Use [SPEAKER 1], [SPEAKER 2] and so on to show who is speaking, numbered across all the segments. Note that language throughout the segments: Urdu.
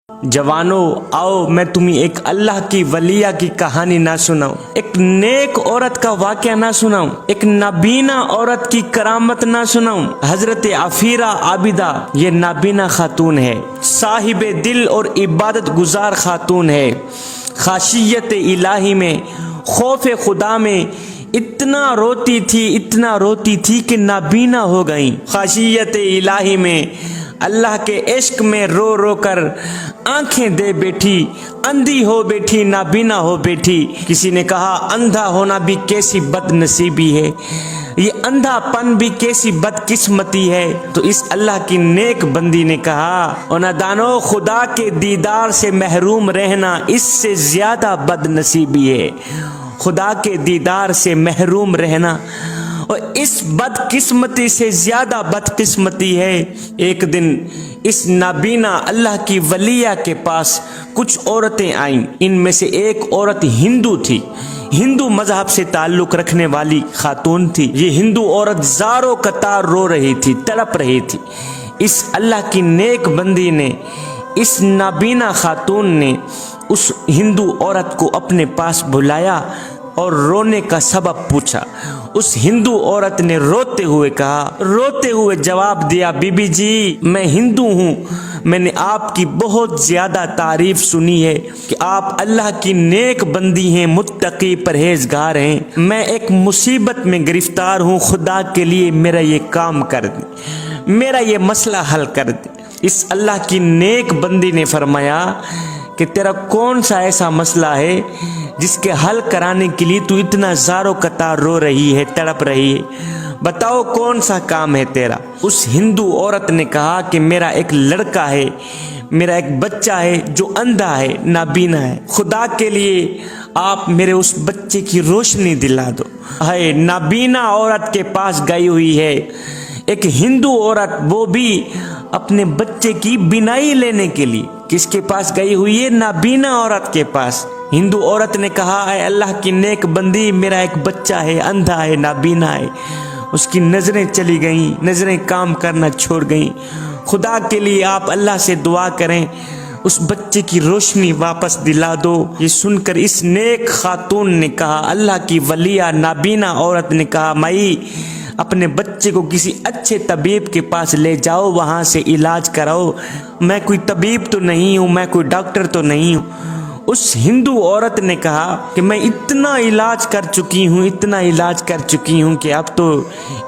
[SPEAKER 1] جوانو آؤ میں تمہیں ایک اللہ کی ولیہ کی کہانی نہ سناؤں، ایک نیک عورت کا واقعہ نہ سناؤں، ایک نابینا عورت کی کرامت نہ سناؤں۔ حضرت عفیرہ عابدہ یہ نابینا خاتون ہے، صاحب دل اور عبادت گزار خاتون ہے۔ خاشیت الہی میں، خوف خدا میں اتنا روتی تھی کہ نابینا ہو گئیں۔ خاشیت الہی میں اللہ کے عشق میں رو رو کر آنکھیں دے بیٹھی، اندھی ہو بیٹھی، نابینا ہو بیٹھی۔ کسی نے کہا اندھا ہونا بھی کیسی بد نصیبی ہے، یہ اندھا پن بھی کیسی بد قسمتی ہے۔ تو اس اللہ کی نیک بندی نے کہا او نادانو، خدا کے دیدار سے محروم رہنا اس سے زیادہ بد نصیبی ہے، خدا کے دیدار سے محروم رہنا اور اس بد قسمتی سے زیادہ بد قسمتی ہے۔ ایک دن اس نابینا اللہ کی ولیہ کے پاس کچھ عورتیں آئیں۔ ان میں سے ایک عورت ہندو تھی، ہندو مذہب سے تعلق رکھنے والی خاتون تھی۔ یہ ہندو عورت زاروں قطار رو رہی تھی، تڑپ رہی تھی۔ اس اللہ کی نیک بندی نے، اس نابینا خاتون نے اس ہندو عورت کو اپنے پاس بلایا اور رونے کا سبب پوچھا۔ اس ہندو عورت نے روتے ہوئے جواب دیا، بی بی جی میں ہندو ہوں، میں نے آپ کی بہت زیادہ تعریف سنی ہے کہ آپ اللہ کی نیک بندی ہیں، متقی پرہیزگار ہیں۔ میں ایک مصیبت میں گرفتار ہوں، خدا کے لیے میرا یہ کام کر دیں، میرا یہ مسئلہ حل کر دیں۔ اس اللہ کی نیک بندی نے فرمایا کہ تیرا کون سا ایسا مسئلہ ہے جس کے حل کرانے کے لیے تو اتنا زاروں قطار رو رہی ہے، تڑپ رہی ہے، بتاؤ کون سا کام ہے تیرا۔ اس ہندو عورت نے کہا کہ میرا ایک لڑکا ہے، میرا ایک بچہ ہے جو اندھا ہے، نابینا ہے، خدا کے لیے آپ میرے اس بچے کی روشنی دلا دو۔ ہے نابینا عورت کے پاس گئی ہوئی ہے ایک ہندو عورت، وہ بھی اپنے بچے کی بینائی لینے کے لیے کس کے پاس گئی ہوئی ہے؟ نابینا عورت کے پاس۔ ہندو عورت نے کہا اے اللہ کی نیک بندی، میرا ایک بچہ ہے، اندھا ہے، نابینا ہے، اس کی نظریں چلی گئیں، نظریں کام کرنا چھوڑ گئیں، خدا کے لیے آپ اللہ سے دعا کریں اس بچے کی روشنی واپس دلا دو۔ یہ سن کر اس نیک خاتون نے کہا، اللہ کی ولیہ نابینا عورت نے کہا، مائی اپنے بچے کو کسی اچھے طبیب کے پاس لے جاؤ، وہاں سے علاج کراؤ، میں کوئی طبیب تو نہیں ہوں، میں کوئی ڈاکٹر تو نہیں ہوں۔ اس ہندو عورت نے کہا کہ میں اتنا علاج کر چکی ہوں کہ اب تو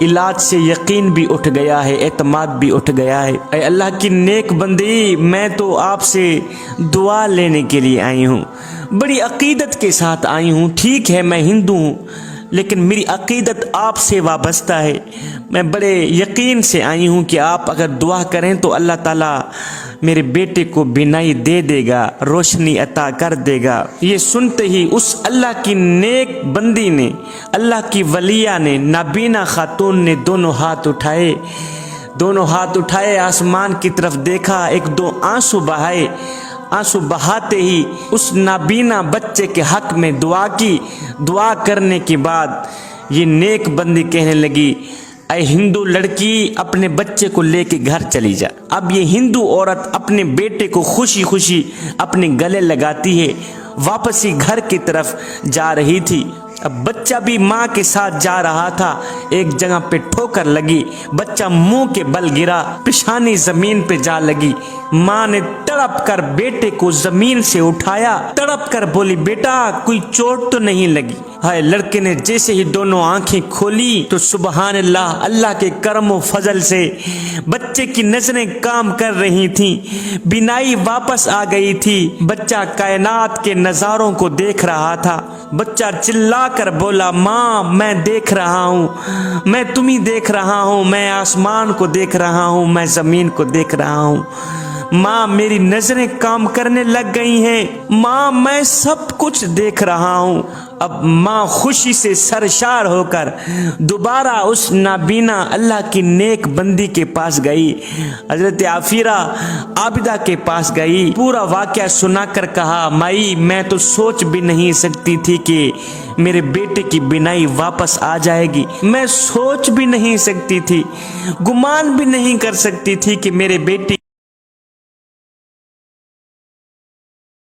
[SPEAKER 1] علاج سے یقین بھی اٹھ گیا ہے، اعتماد بھی اٹھ گیا ہے۔ اے اللہ کی نیک بندی، میں تو آپ سے دعا لینے کے لیے آئی ہوں، بڑی عقیدت کے ساتھ آئی ہوں۔ ٹھیک ہے میں ہندو ہوں، لیکن میری عقیدت آپ سے وابستہ ہے، میں بڑے یقین سے آئی ہوں کہ آپ اگر دعا کریں تو اللہ تعالیٰ میرے بیٹے کو بینائی دے دے گا، روشنی عطا کر دے گا۔ یہ سنتے ہی اس اللہ کی نیک بندی نے، اللہ کی ولیہ نے، نابینا خاتون نے دونوں ہاتھ اٹھائے، آسمان کی طرف دیکھا، ایک دو آنسو بہائے، آنسو بہاتے ہی اس نابینا بچے کے حق میں دعا کی۔ دعا کرنے کے بعد یہ نیک بندی کہنے لگی، اے ہندو لڑکی اپنے بچے کو لے کے گھر چلی جا۔ اب یہ ہندو عورت اپنے بیٹے کو خوشی خوشی اپنے گلے لگاتی ہے، واپس ہی گھر کی طرف جا رہی تھی۔ اب بچہ بھی ماں کے ساتھ جا رہا تھا، ایک جگہ پہ ٹھوکر لگی، بچہ منہ کے بل گرا، پیشانی زمین پہ جا لگی۔ ماں نے تڑپ کر بیٹے کو زمین سے اٹھایا، تڑپ کر بولی بیٹا کوئی چوٹ تو نہیں لگی؟ ہائے لڑکے نے جیسے ہی دونوں آنکھیں کھولی تو سبحان اللہ، اللہ کے کرم و فضل سے بچے کی نظریں کام کر رہی تھیں، بینائی واپس آ گئی تھی۔ بچہ کائنات کے نظاروں کو دیکھ رہا تھا۔ بچہ چلا کر بولا، ماں میں دیکھ رہا ہوں، میں تمہیں دیکھ رہا ہوں، میں آسمان کو دیکھ رہا ہوں، میں زمین کو دیکھ رہا ہوں، ماں میری نظریں کام کرنے لگ گئی ہیں، ماں میں سب کچھ دیکھ رہا ہوں۔ اب ماں خوشی سے سرشار ہو کر دوبارہ اس نابینا اللہ کی نیک بندی کے پاس گئی، حضرت عفیرہ عابدہ کے پاس گئی، پورا واقعہ سنا کر کہا، مائی میں تو سوچ بھی نہیں سکتی تھی کہ میرے بیٹے کی بینائی واپس آ جائے گی، میں سوچ بھی نہیں سکتی تھی، گمان بھی نہیں کر سکتی تھی کہ میرے بیٹے